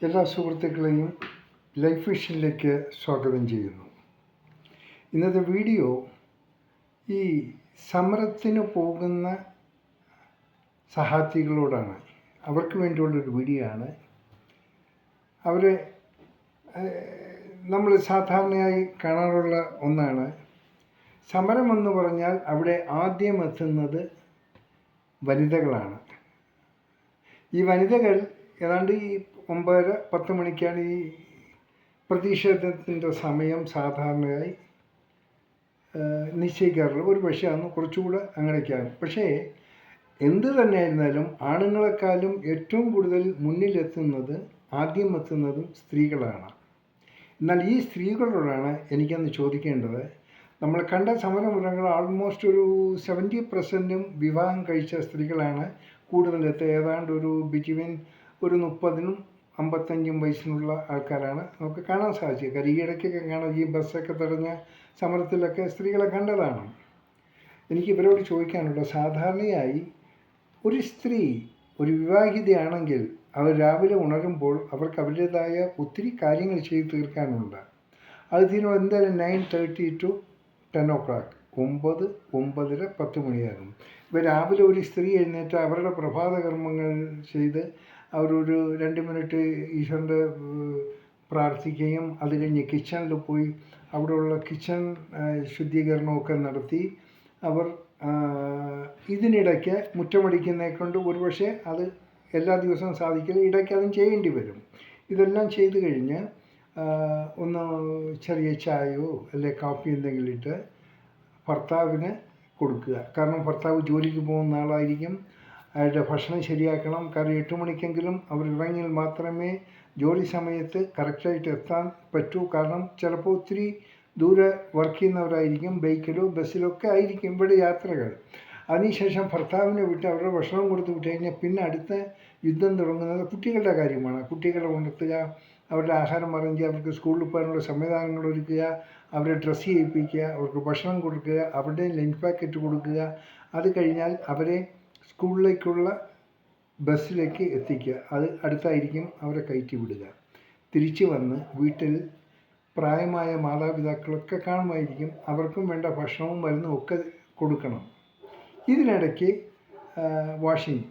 എല്ലാ സുഹൃത്തുക്കളെയും ലൈഫ് വിഷനിലേക്ക് സ്വാഗതം ചെയ്യുന്നു. ഇന്നത്തെ വീഡിയോ ഈ സമരത്തിന് പോകുന്ന സഹാർത്ഥികളോടാണ്. അവർക്ക് വേണ്ടിയുള്ളൊരു വീഡിയോ ആണ്. അവരെ നമ്മൾ സാധാരണയായി കാണാറുള്ള ഒന്നാണ്. സമരമെന്ന് പറഞ്ഞാൽ അവിടെ ആദ്യം എത്തുന്നത് വനിതകളാണ്. ഈ വനിതകൾ ഏതാണ്ട് ഈ 9-10 മണിക്കാണ് ഈ പ്രതിഷേധത്തിൻ്റെ സമയം സാധാരണയായി നിശ്ചയിക്കാറുള്ളത്. ഒരു പക്ഷേ അന്ന് കുറച്ചുകൂടെ അങ്ങനെയൊക്കെയാണ്. പക്ഷേ എന്ത് തന്നെയായിരുന്നാലും ആണുങ്ങളെക്കാളും ഏറ്റവും കൂടുതൽ മുന്നിലെത്തുന്നത് ആദ്യം എത്തുന്നതും സ്ത്രീകളാണ്. എന്നാൽ ഈ സ്ത്രീകളോടാണ് എനിക്കന്ന് ചോദിക്കേണ്ടത്. നമ്മൾ കണ്ട സമരമുറങ്ങൾ ആൾമോസ്റ്റ് ഒരു 70% വിവാഹം കഴിച്ച സ്ത്രീകളാണ് കൂടുതലെത്തുക. ഏതാണ്ട് ഒരു ബിറ്റ്വീൻ ഒരു 30-55 വയസ്സിനുള്ള ആൾക്കാരാണ് നമുക്ക് കാണാൻ സാധിച്ചത്. കാര്യം ഈ ഇടയ്ക്കൊക്കെ കാണാം, ഈ ബസ്സൊക്കെ തടഞ്ഞ സമരത്തിലൊക്കെ സ്ത്രീകളെ കണ്ടതാണ്. എനിക്ക് ഇവരോട് ചോദിക്കാനുള്ളത്, സാധാരണയായി ഒരു സ്ത്രീ ഒരു വിവാഹിതയാണെങ്കിൽ അവർ രാവിലെ ഉണരുമ്പോൾ അവർക്ക് അവരുടേതായ ഒത്തിരി കാര്യങ്ങൾ ചെയ്ത് തീർക്കാനുണ്ട്. അത് തീരുമ്പോൾ എന്തായാലും 9:30 to 10 o'clock, 9, 9:30, 10 മണിയാകും. ഇപ്പോൾ രാവിലെ ഒരു സ്ത്രീ എഴുന്നേറ്റ് അവരുടെ പ്രഭാത കർമ്മങ്ങൾ ചെയ്ത് അവരൊരു 2 മിനിറ്റ് ഈശ്വരൻ്റെ പ്രാർത്ഥിക്കുകയും അത് കഴിഞ്ഞ് കിച്ചണിൽ പോയി അവിടെയുള്ള കിച്ചൺ ശുദ്ധീകരണമൊക്കെ നടത്തി അവർ ഇതിനിടയ്ക്ക് മുറ്റമടിക്കുന്നതിനെ കൊണ്ട് ഒരുപക്ഷെ അത് എല്ലാ ദിവസവും സാധിക്കില്ല, ഇടയ്ക്ക് അതും ചെയ്യേണ്ടി വരും. ഇതെല്ലാം ചെയ്ത് കഴിഞ്ഞ് ഒന്ന് ചെറിയ ചായയോ അല്ലെ കാപ്പി എന്തെങ്കിലും ഇട്ട് ഭർത്താവിന് കൊടുക്കുക. കാരണം ഭർത്താവ് ജോലിക്ക് പോകുന്ന ആളായിരിക്കും. അയാളുടെ ഭക്ഷണം ശരിയാക്കണം. കാരണം 8 മണിക്കെങ്കിലും അവർ ഇറങ്ങിയാൽ മാത്രമേ ജോലി സമയത്ത് കറക്റ്റായിട്ട് എത്താൻ പറ്റൂ. കാരണം ചിലപ്പോൾ ഒത്തിരി ദൂരെ വർക്ക് ചെയ്യുന്നവരായിരിക്കും, ബൈക്കിലോ ബസ്സിലോ ഒക്കെ ആയിരിക്കും ഇവിടെ യാത്രകൾ. അതിനുശേഷം ഭർത്താവിനെ വിട്ട് അവരുടെ ഭക്ഷണം കൊടുത്ത് വിട്ട് കഴിഞ്ഞാൽ പിന്നെ അടുത്ത യുദ്ധം തുടങ്ങുന്നത് കുട്ടികളുടെ കാര്യമാണ്. കുട്ടികളെ ഉണർത്തുക, അവരുടെ ആഹാരം അറേഞ്ച് ചെയ്യുക, അവർക്ക് സ്കൂളിൽ പോകാനുള്ള സംവിധാനങ്ങൾ ഒരുക്കുക, അവരെ ഡ്രസ്സ് ചെയ്യിപ്പിക്കുക, അവർക്ക് ഭക്ഷണം കൊടുക്കുക, അവരുടെ ലഞ്ച് പാക്കറ്റ് കൊടുക്കുക. അത് കഴിഞ്ഞാൽ അവരെ സ്കൂളിലേക്കുള്ള ബസ്സിലേക്ക് എത്തിക്കുക. അത് അടുത്തായിരിക്കും അവരെ കയറ്റി വിടുക. തിരിച്ചു വന്ന് വീട്ടിൽ പ്രായമായ മാതാപിതാക്കളൊക്കെ കാണുമായിരിക്കും. അവർക്കും വേണ്ട ഭക്ഷണവും മരുന്നും ഒക്കെ കൊടുക്കണം. ഇതിനിടയ്ക്ക് വാഷിംഗ്,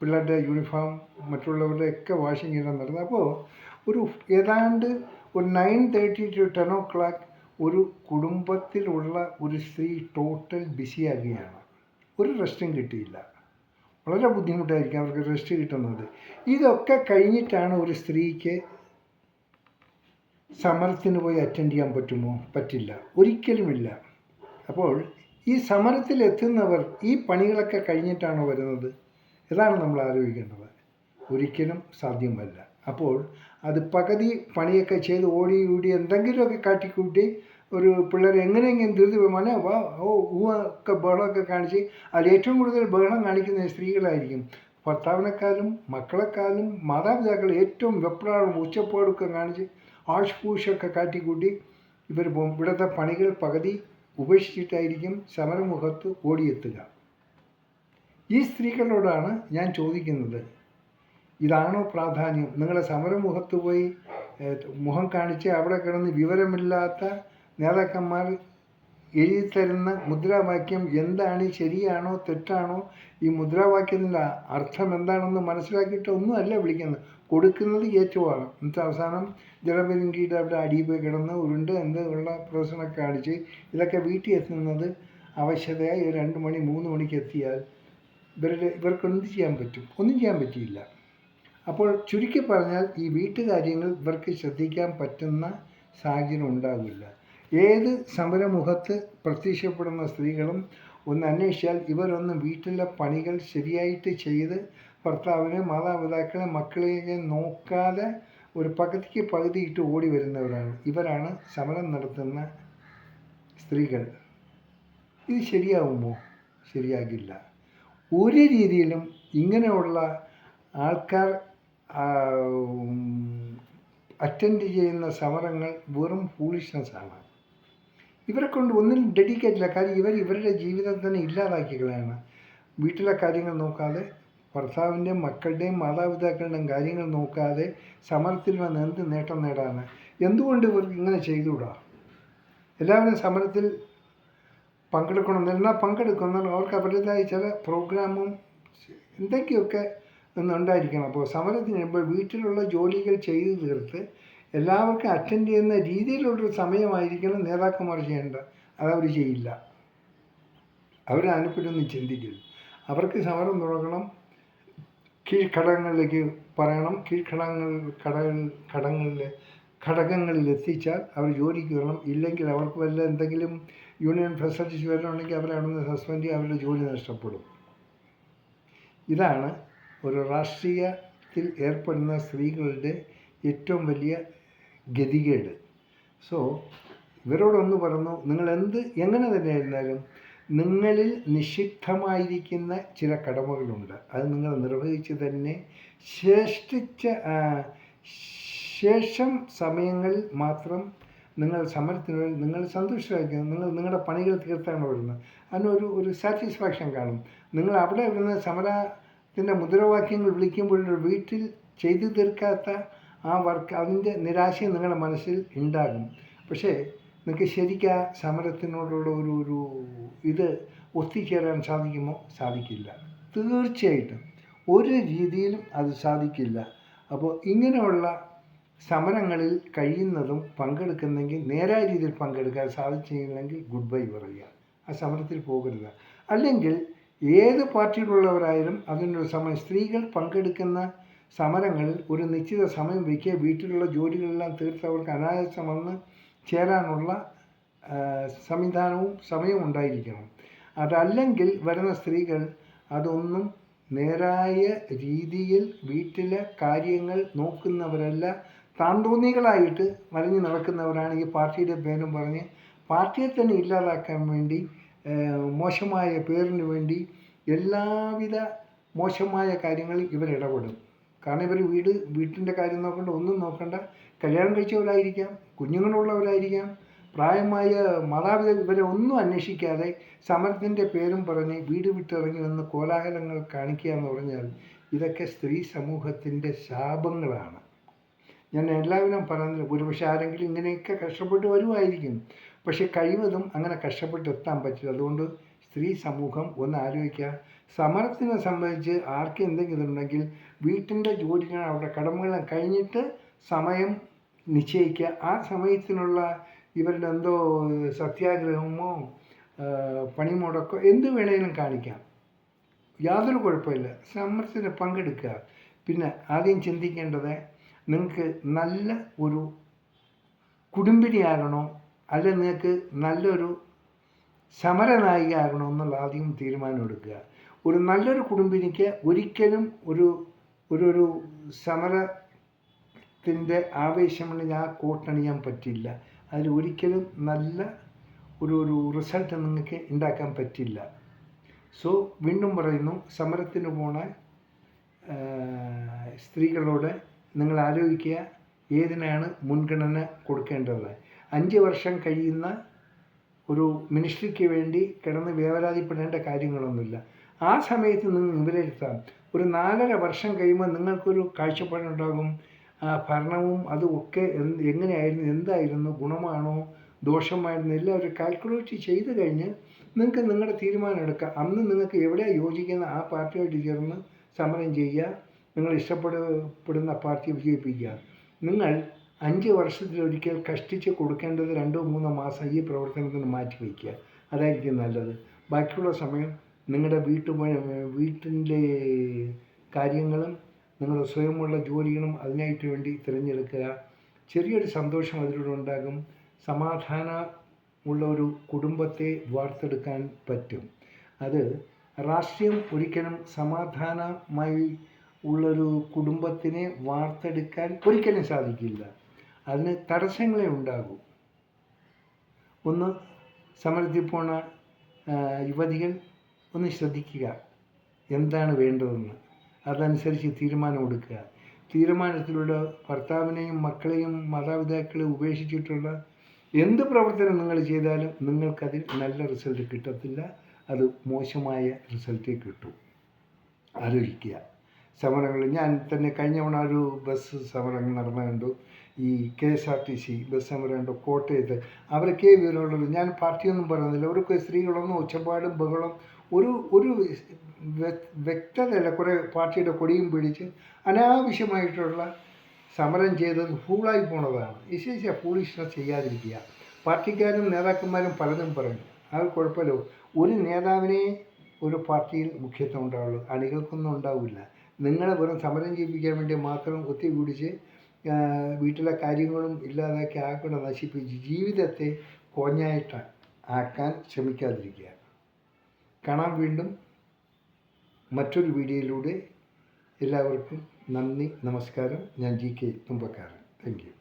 പിള്ളേരുടെ യൂണിഫോം മറ്റുള്ളവരുടെയൊക്കെ വാഷിംഗ് എല്ലാം നടന്നത്. അപ്പോൾ ഒരു ഏതാണ്ട് ഒരു 9:30 to 10 o'clock ഒരു കുടുംബത്തിലുള്ള ഒരു സ്ത്രീ ടോട്ടൽ ബിസിയാകുകയാണ്. ഒരു റെസ്റ്റും കിട്ടിയില്ല. വളരെ ബുദ്ധിമുട്ടായിരിക്കും അവർക്ക് റെസ്റ്റ് കിട്ടുന്നത്. ഇതൊക്കെ കഴിഞ്ഞിട്ടാണ് ഒരു സ്ത്രീക്ക് സമരത്തിന് പോയി അറ്റൻഡ് ചെയ്യാൻ പറ്റുമോ? പറ്റില്ല, ഒരിക്കലുമില്ല. അപ്പോൾ ഈ സമരത്തിലെത്തുന്നവർ ഈ പണികളൊക്കെ കഴിഞ്ഞിട്ടാണോ വരുന്നത്? ഇതാണ് നമ്മൾ ആലോചിക്കേണ്ടത്. ഒരിക്കലും സാധ്യമല്ല. അപ്പോൾ അത് പകുതി പണിയൊക്കെ ചെയ്ത് ഓടി എന്തെങ്കിലുമൊക്കെ കാട്ടിക്കൂട്ടി ഒരു പിള്ളേർ എങ്ങനെയെങ്കിലും ധൃതി മന ഒക്കെ ബഹളമൊക്കെ കാണിച്ച് അതിൽ ഏറ്റവും കൂടുതൽ ബഹളം കാണിക്കുന്ന സ്ത്രീകളായിരിക്കും. ഭർത്താവിനെക്കാളും മക്കളെക്കാളും മാതാപിതാക്കൾ ഏറ്റവും വെപ്രാളം ഉച്ചപ്പാടൊക്കെ കാണിച്ച് ആഷ്പൂഷൊക്കെ കാട്ടിക്കൂട്ടി ഇവർ പോകും. ഇവിടുത്തെ പണികൾ പകുതി ഉപേക്ഷിച്ചിട്ടായിരിക്കും സമരമുഖത്ത് ഓടിയെത്തുക. ഈ സ്ത്രീകളോടാണ് ഞാൻ ചോദിക്കുന്നത്, ഇതാണോ പ്രാധാന്യം? നിങ്ങളെ സമരമുഖത്ത് പോയി മുഖം കാണിച്ച് അവിടെ കിടന്ന് വിവരമില്ലാത്ത നേതാക്കന്മാർ എഴുതിത്തരുന്ന മുദ്രാവാക്യം എന്താണ്, ശരിയാണോ തെറ്റാണോ, ഈ മുദ്രാവാക്യത്തിൻ്റെ അർത്ഥം എന്താണെന്ന് മനസ്സിലാക്കിയിട്ട് ഒന്നുമല്ല വിളിക്കുന്നത്. കൊടുക്കുന്നത് ഏറ്റുമാണ്. എന്നിട്ട് അവസാനം ജലപെരുങ്കിയിട്ട് അവിടെ അടിയിൽ പോയി കിടന്ന് ഉരുണ്ട് ഉള്ള പ്രശ്നമൊക്കെ കാണിച്ച് ഇതൊക്കെ വീട്ടിൽ എത്തുന്നത് ആവശ്യതയായി 2 മണി 3 മണിക്ക് എത്തിയാൽ ഇവർക്ക് എന്ത് ചെയ്യാൻ പറ്റും? ഒന്നും ചെയ്യാൻ പറ്റിയില്ല. അപ്പോൾ ചുരുക്കി പറഞ്ഞാൽ ഈ വീട്ടുകാര്യങ്ങൾ ഇവർക്ക് ശ്രദ്ധിക്കാൻ പറ്റുന്ന സാഹചര്യം ഉണ്ടാവില്ല. ഏത് സമരമുഖത്ത് പ്രത്യക്ഷപ്പെടുന്ന സ്ത്രീകളും ഒന്ന് അന്വേഷിച്ചാൽ ഇവരൊന്നും വീട്ടിലെ പണികൾ ശരിയായിട്ട് ചെയ്ത് ഭർത്താവിനെ, മാതാപിതാക്കളെ, മക്കളെ നോക്കാതെ ഒരു പകുതിക്ക് പകുതി ഇട്ട് ഓടി വരുന്നവരാണ്. ഇവരാണ് സമരം നടത്തുന്ന സ്ത്രീകൾ. ഇത് ശരിയാവുമോ? ശരിയാകില്ല. ഒരു രീതിയിലും ഇങ്ങനെയുള്ള ആൾക്കാർ അറ്റൻഡ് ചെയ്യുന്ന സമരങ്ങൾ വെറും ഫൂളിഷ്നെസ്സാണ്. ഇവരെ കൊണ്ട് ഒന്നിനും ഡെഡിക്കേറ്റില്ല. കാര്യം ഇവരുടെ ജീവിതം തന്നെ ഇല്ലാതാക്കികളാണ്. വീട്ടിലെ കാര്യങ്ങൾ നോക്കാതെ ഭർത്താവിൻ്റെയും മക്കളുടെയും മാതാപിതാക്കളുടെയും കാര്യങ്ങൾ നോക്കാതെ സമരത്തിൽ വന്ന് എന്ത് നേട്ടം നേടാണ്? എന്തുകൊണ്ട് ഇവർക്ക് ഇങ്ങനെ ചെയ്തുകൂടാ? എല്ലാവരും സമരത്തിൽ പങ്കെടുക്കണം. എന്നാൽ പങ്കെടുക്കുന്ന അവർക്ക് അവരുടേതായ ചില പ്രോഗ്രാമും എന്തൊക്കെയൊക്കെ ഉണ്ടായിരിക്കണം. അപ്പോൾ സമരത്തിന് ഇപ്പോൾ വീട്ടിലുള്ള ജോലികൾ ചെയ്തു തീർത്ത് എല്ലാവർക്കും അറ്റൻഡ് ചെയ്യുന്ന രീതിയിലുള്ളൊരു സമയമായിരിക്കണം നേതാക്കന്മാർ ചെയ്യേണ്ടത്. അതവർ ചെയ്യില്ല. അവർ അതിനെപ്പറ്റിയൊന്നും ചിന്തിക്കില്ല. അവർക്ക് സമരം തുടങ്ങണം, കീഴ്ഘടകങ്ങളിലേക്ക് പറയണം, ഘടകങ്ങളിൽ എത്തിച്ചാൽ അവർ ജോലിക്ക് വരണം. ഇല്ലെങ്കിൽ അവർക്ക് വല്ല എന്തെങ്കിലും യൂണിയൻ ഫെസിലിറ്റീസ് വല്ലതുണ്ടെങ്കിൽ അവരെ അവിടെ നിന്ന് സസ്പെൻഡ് ചെയ്ത് അവരുടെ ജോലി നഷ്ടപ്പെടും. ഇതാണ് ഒരു രാഷ്ട്രീയത്തിൽ ഏർപ്പെടുന്ന സ്ത്രീകളുടെ ഏറ്റവും വലിയ ഗതികേട്. സോ ഇവരോടൊന്ന് പറഞ്ഞു, നിങ്ങൾ എങ്ങനെ തന്നെ ആയിരുന്നാലും നിങ്ങളിൽ നിക്ഷിപ്തമായിരിക്കുന്ന ചില കടമകളുണ്ട്. അത് നിങ്ങൾ നിർവഹിച്ച് തന്നെ ശേഷം സമയങ്ങളിൽ മാത്രം നിങ്ങൾ സമരത്തിന് വേണ്ടി നിങ്ങൾ സന്തുഷ്ടരായിരിക്കും. നിങ്ങളുടെ പണികൾ തീർത്താണ് വരുന്നത്. അതിനൊരു സാറ്റിസ്ഫാക്ഷൻ കാണും. നിങ്ങൾ അവിടെ വരുന്ന സമരത്തിൻ്റെ മുദ്രാവാക്യങ്ങൾ വിളിക്കുമ്പോഴൊരു വീട്ടിൽ ചെയ്തു തീർക്കാത്ത ആ വർക്ക്, അതിൻ്റെ നിരാശയും നിങ്ങളുടെ മനസ്സിൽ ഉണ്ടാകും. പക്ഷേ നിങ്ങൾക്ക് ശരിക്കും ആ സമരത്തിനോടുള്ള ഒരു ഇത് ഒത്തുചേരാൻ സാധിക്കുമോ? സാധിക്കില്ല. തീർച്ചയായിട്ടും ഒരു രീതിയിലും അത് സാധിക്കില്ല. അപ്പോൾ ഇങ്ങനെയുള്ള സമരങ്ങളിൽ കഴിയുന്നതും പങ്കെടുക്കുന്നെങ്കിൽ നേരായ രീതിയിൽ പങ്കെടുക്കാൻ സാധിച്ചില്ലെങ്കിൽ ഗുഡ് ബൈ പറയുക. ആ സമരത്തിൽ പോകരുത്. അല്ലെങ്കിൽ ഏത് പാർട്ടിയിലുള്ളവരായാലും അതിനൊരു സമയം, സ്ത്രീകൾ പങ്കെടുക്കുന്ന സമരങ്ങളിൽ ഒരു നിശ്ചിത സമയം വയ്ക്കുക. വീട്ടിലുള്ള ജോലികളെല്ലാം തീർത്ത് അവർക്ക് അനായാസം വന്ന് ചേരാനുള്ള സംവിധാനവും സമയവും ഉണ്ടായിരിക്കണം. അതല്ലെങ്കിൽ വരുന്ന സ്ത്രീകൾ അതൊന്നും നേരായ രീതിയിൽ വീട്ടിലെ കാര്യങ്ങൾ നോക്കുന്നവരല്ല, താന്തോന്നികളായിട്ട് മറിഞ്ഞ് നടക്കുന്നവരാണ്. ഈ പാർട്ടിയുടെ പേരും പറഞ്ഞ് പാർട്ടിയെ തന്നെ ഇല്ലാതാക്കാൻ വേണ്ടി, മോശമായ പേരിന് വേണ്ടി എല്ലാവിധ മോശമായ കാര്യങ്ങളിൽ ഇവരിടപെടും. കാരണം ഇവർ വീട്ടിൻ്റെ കാര്യം നോക്കണ്ട, ഒന്നും നോക്കണ്ട. കല്യാണം കഴിച്ചവരായിരിക്കാം, കുഞ്ഞുങ്ങളുള്ളവരായിരിക്കാം, പ്രായമായ മാതാപിതാക്കൾ, ഇവരെ ഒന്നും അന്വേഷിക്കാതെ സമരത്തിൻ്റെ പേരും പറഞ്ഞ് വീട് വിട്ടിറങ്ങി വന്ന് കോലാഹലങ്ങൾ കാണിക്കുക എന്ന് പറഞ്ഞാൽ ഇതൊക്കെ സ്ത്രീ സമൂഹത്തിൻ്റെ ശാപങ്ങളാണ്. ഞാൻ എല്ലാവരും പറയുന്നില്ല, ഒരുപക്ഷെ ആരെങ്കിലും ഇങ്ങനെയൊക്കെ കഷ്ടപ്പെട്ട് വരുമായിരിക്കും. പക്ഷെ കഴിവതും അങ്ങനെ കഷ്ടപ്പെട്ട് എത്താൻ പറ്റില്ല. അതുകൊണ്ട് സ്ത്രീ സമൂഹം ഒന്ന് ആലോചിക്കുക. സമരത്തിനെ സംബന്ധിച്ച് ആർക്കും എന്തെങ്കിലും ഉണ്ടെങ്കിൽ വീട്ടിൻ്റെ ജോലികൾ, അവരുടെ കടമകൾ കഴിഞ്ഞിട്ട് സമയം നിശ്ചയിക്കുക. ആ സമയത്തിനുള്ള ഇവരുടെ എന്തോ സത്യാഗ്രഹമോ പണിമുടക്കോ എന്ത് വേണേലും കാണിക്കാം, യാതൊരു കുഴപ്പമില്ല. സമരത്തിന് പങ്കെടുക്കുക. പിന്നെ ആദ്യം ചിന്തിക്കേണ്ടത്, നിങ്ങൾക്ക് നല്ല ഒരു കുടുംബിനിയാകണോ അല്ല നിങ്ങൾക്ക് നല്ലൊരു സമരനായിക ആകണോ എന്നുള്ള ആദ്യം തീരുമാനം എടുക്കുക. ഒരു നല്ലൊരു കുടുംബിനിക്ക് ഒരിക്കലും ഒരു സമരത്തിൻ്റെ ആവേശമുണ്ടെങ്കിൽ ആ കോട്ടണിയാൻ പറ്റില്ല. അതിൽ ഒരിക്കലും നല്ല ഒരു റിസൾട്ട് നിങ്ങൾക്ക് ഉണ്ടാക്കാൻ പറ്റില്ല. സോ വീണ്ടും പറയുന്നു, സമരത്തിന് പോണ സ്ത്രീകളോട് നിങ്ങൾ ആലോചിക്കുക, ഏതിനാണ് മുൻഗണന കൊടുക്കേണ്ടത്. 5 വർഷം കഴിയുന്ന ഒരു മിനിസ്ട്രിക്ക് വേണ്ടി കിടന്ന് വേവലാതിപ്പെടേണ്ട കാര്യങ്ങളൊന്നുമില്ല. ആ സമയത്ത് നിങ്ങൾ വിലയിരുത്താം. ഒരു 4.5 വർഷം കഴിയുമ്പോൾ നിങ്ങൾക്കൊരു കാഴ്ചപ്പാടുണ്ടാകും. ഭരണവും അതും ഒക്കെ എങ്ങനെയായിരുന്നു, എന്തായിരുന്നു, ഗുണമാണോ ദോഷമായിരുന്നു, എല്ലാം ഒരു കാൽക്കുലേറ്റ് ചെയ്ത് കഴിഞ്ഞ് നിങ്ങൾക്ക് നിങ്ങളുടെ തീരുമാനം എടുക്കാം. അന്ന് നിങ്ങൾക്ക് എവിടെയാണ് യോജിക്കുന്ന ആ പാർട്ടിയായിട്ട് ചേർന്ന് സമരം ചെയ്യുക. നിങ്ങൾ ഇഷ്ടപ്പെടുന്ന പാർട്ടിയെ വിജയിപ്പിക്കുക. നിങ്ങൾ 5 വർഷത്തിലൊരിക്കൽ കഷ്ടിച്ച് കൊടുക്കേണ്ടത് 2-3 മാസം ഈ പ്രവർത്തനത്തിന് മാറ്റി വയ്ക്കുക. അതായിരിക്കും നല്ലത്. ബാക്കിയുള്ള സമയം നിങ്ങളുടെ വീട്ടിൻ്റെ കാര്യങ്ങളും നിങ്ങളുടെ സ്വയമുള്ള ജോലികളും അതിനായിട്ട് വേണ്ടി തിരഞ്ഞെടുക്കുക. ചെറിയൊരു സന്തോഷം അതിലൂടെ ഉണ്ടാകും. സമാധാനമുള്ള ഒരു കുടുംബത്തെ വാർത്തെടുക്കാൻ പറ്റും. അത് രാഷ്ട്രീയം ഒരിക്കലും സമാധാനമായി ഉള്ളൊരു കുടുംബത്തിനെ വാർത്തെടുക്കാൻ ഒരിക്കലും സാധിക്കില്ല. അതിന് തടസ്സങ്ങളെ ഉണ്ടാകൂ. ഒന്ന്, സമരത്തിൽ പോണ യുവതികൾ ഒന്ന് ശ്രദ്ധിക്കുക, എന്താണ് വേണ്ടതെന്ന്. അതനുസരിച്ച് തീരുമാനമെടുക്കുക. തീരുമാനത്തിലൂടെ ഭർത്താവിനെയും മക്കളെയും മാതാപിതാക്കളെയും ഉപേക്ഷിച്ചിട്ടുള്ള എന്ത് പ്രവർത്തനം നിങ്ങൾ ചെയ്താലും നിങ്ങൾക്കതിൽ നല്ല റിസൾട്ട് കിട്ടത്തില്ല. അത് മോശമായ റിസൾട്ടേ കിട്ടൂ. ആലോചിക്കുക. സമരങ്ങൾ ഞാൻ തന്നെ കഴിഞ്ഞ തവണ ഒരു ബസ് സമരം നടന്ന കണ്ടു. ഈ KSRTC ബസ് സമരം കണ്ടു കോട്ടയത്ത്. അവരൊക്കെ വിവരമുള്ളത്, ഞാൻ പാർട്ടിയൊന്നും പറയുന്നില്ല, അവർക്ക് സ്ത്രീകളൊന്നും ഒച്ചപ്പാടും ബഹളം ഒരു ഒരു വ്യക്തതയല്ല. കുറേ പാർട്ടിയുടെ കൊടിയും പിടിച്ച് അനാവശ്യമായിട്ടുള്ള സമരം ചെയ്തത് ഫൂളായി പോണതാണ്. വിശേഷിച്ച ഫൂളിഷ്നസ് ചെയ്യാതിരിക്കുക. പാർട്ടിക്കാരും നേതാക്കന്മാരും പലതും പറയും, അത് കുഴപ്പമില്ല. ഒരു നേതാവിനെ ഒരു പാർട്ടിയിൽ മുഖ്യത്വം ഉണ്ടാവുള്ളൂ, അണികൾക്കൊന്നും ഉണ്ടാവില്ല. നിങ്ങളെ വെറും സമരം ചെയ്യിപ്പിക്കാൻ വേണ്ടി മാത്രം ഒത്തുകൂടിച്ച് വീട്ടിലെ കാര്യങ്ങളും ഇല്ലാതാക്കി ആക്കൊണ്ട് നശിപ്പിച്ച് ജീവിതത്തെ കോഞ്ഞായിട്ട് ആക്കാൻ ശ്രമിക്കാതിരിക്കുക. കാണാം വീണ്ടും മറ്റൊരു വീഡിയോയിലൂടെ. എല്ലാവർക്കും നന്ദി, നമസ്കാരം. ഞാൻ GK തുമ്പക്കാരൻ. Thank you.